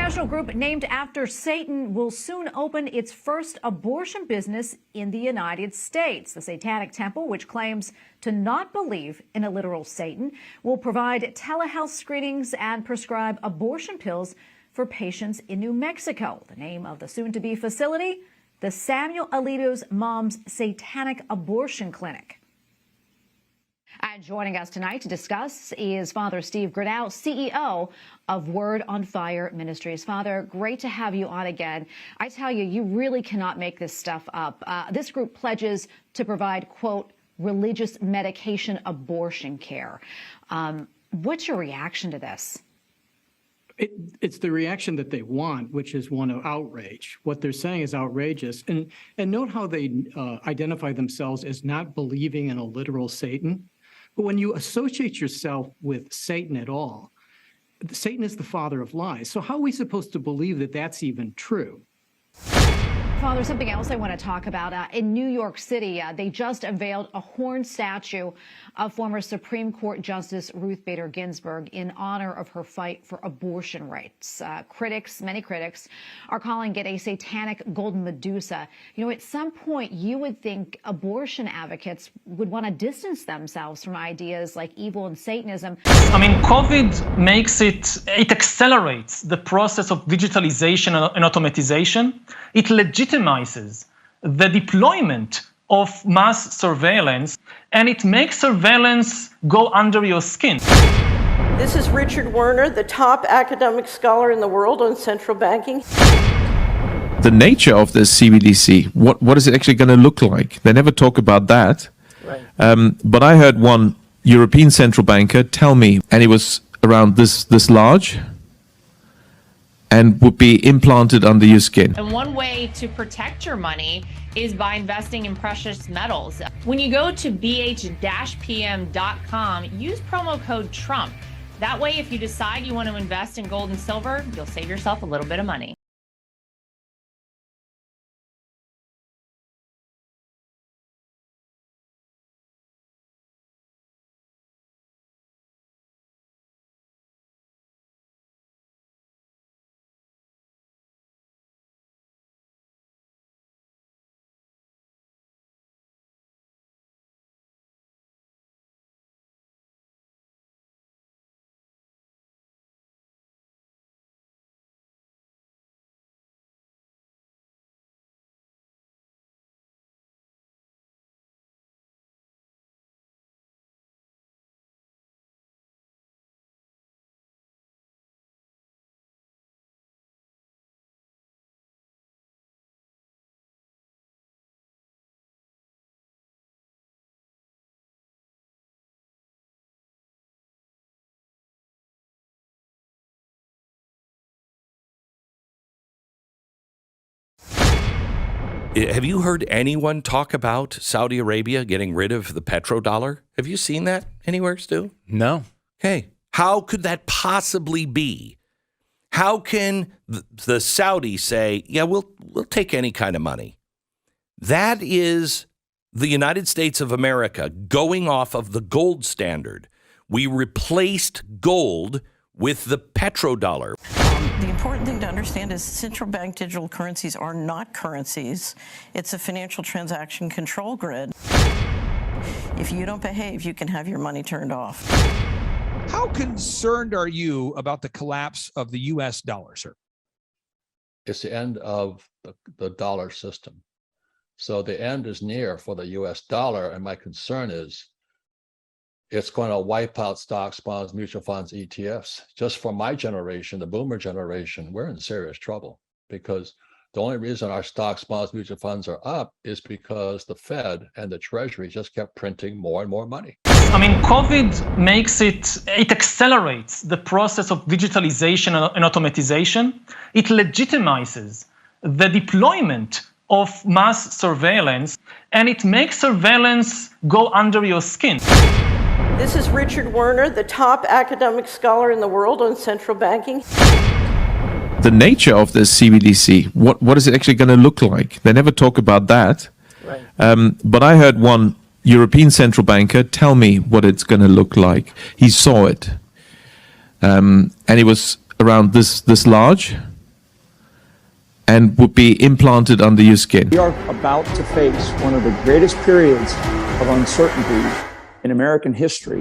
international group named after Satan will soon open its first abortion business in the United States. The Satanic Temple, which claims to not believe in a literal Satan, will provide telehealth screenings and prescribe abortion pills for patients in New Mexico. The name of the soon-to-be facility, the Samuel Alito's Mom's Satanic Abortion Clinic. And joining us tonight to discuss is Father Steve Gradell, CEO of Word on Fire Ministries. Father, great to have you on again. I tell you, you really cannot make this stuff up. This group pledges to provide, quote, religious medication abortion care. What's your reaction to this? It's the reaction that they want, which is one of outrage. What they're saying is outrageous. And note how they identify themselves as not believing in a literal Satan. But when you associate yourself with Satan at all, Satan is the father of lies. So how are we supposed to believe that that's even true? Father, something else I want to talk about. In New York City, they just unveiled a horn statue of former Supreme Court Justice Ruth Bader Ginsburg in honor of her fight for abortion rights. Many critics, are calling it a satanic golden Medusa. You know, at some point, you would think abortion advocates would want to distance themselves from ideas like evil and Satanism. I mean, COVID makes it accelerates the process of digitalization and automatization. It legitimizes the deployment of mass surveillance, and it makes surveillance go under your skin. This is Richard Werner, the top academic scholar in the world on central banking. The nature of this CBDC, what is it actually going to look like? They never talk about that. Right. But I heard one European central banker tell me, and it was around this large, and would be implanted under your skin. And one way to protect your money is by investing in precious metals. When you go to bh-pm.com, use promo code TRUMP. That way, if you decide you want to invest in gold and silver, you'll save yourself a little bit of money. Have you heard anyone talk about Saudi Arabia getting rid of the petrodollar? Have you seen that anywhere, Stu? No. Okay. How could that possibly be? How can the Saudis say, yeah, we'll take any kind of money? That is the United States of America going off of the gold standard. We replaced gold with the petrodollar. The important thing to understand is central bank digital currencies are not currencies. It's a financial transaction control grid. If you don't behave, you can have your money turned off. How concerned are you about the collapse of the U.S. dollar, sir? It's the end of the dollar system. So the end is near for the U.S. dollar, and my concern is it's going to wipe out stocks, bonds, mutual funds, ETFs. Just for my generation, the boomer generation, we're in serious trouble because the only reason our stocks, bonds, mutual funds are up is because the Fed and the Treasury just kept printing more and more money. I mean, COVID makes it accelerates the process of digitalization and automatization. It legitimizes the deployment of mass surveillance, and it makes surveillance go under your skin. This is Richard Werner, the top academic scholar in the world on central banking. The nature of this CBDC, what is it actually going to look like? They never talk about that. Right. But I heard one European central banker tell me what it's going to look like. He saw it. And it was around this large, and would be implanted under your skin. We are about to face one of the greatest periods of uncertainty in American history.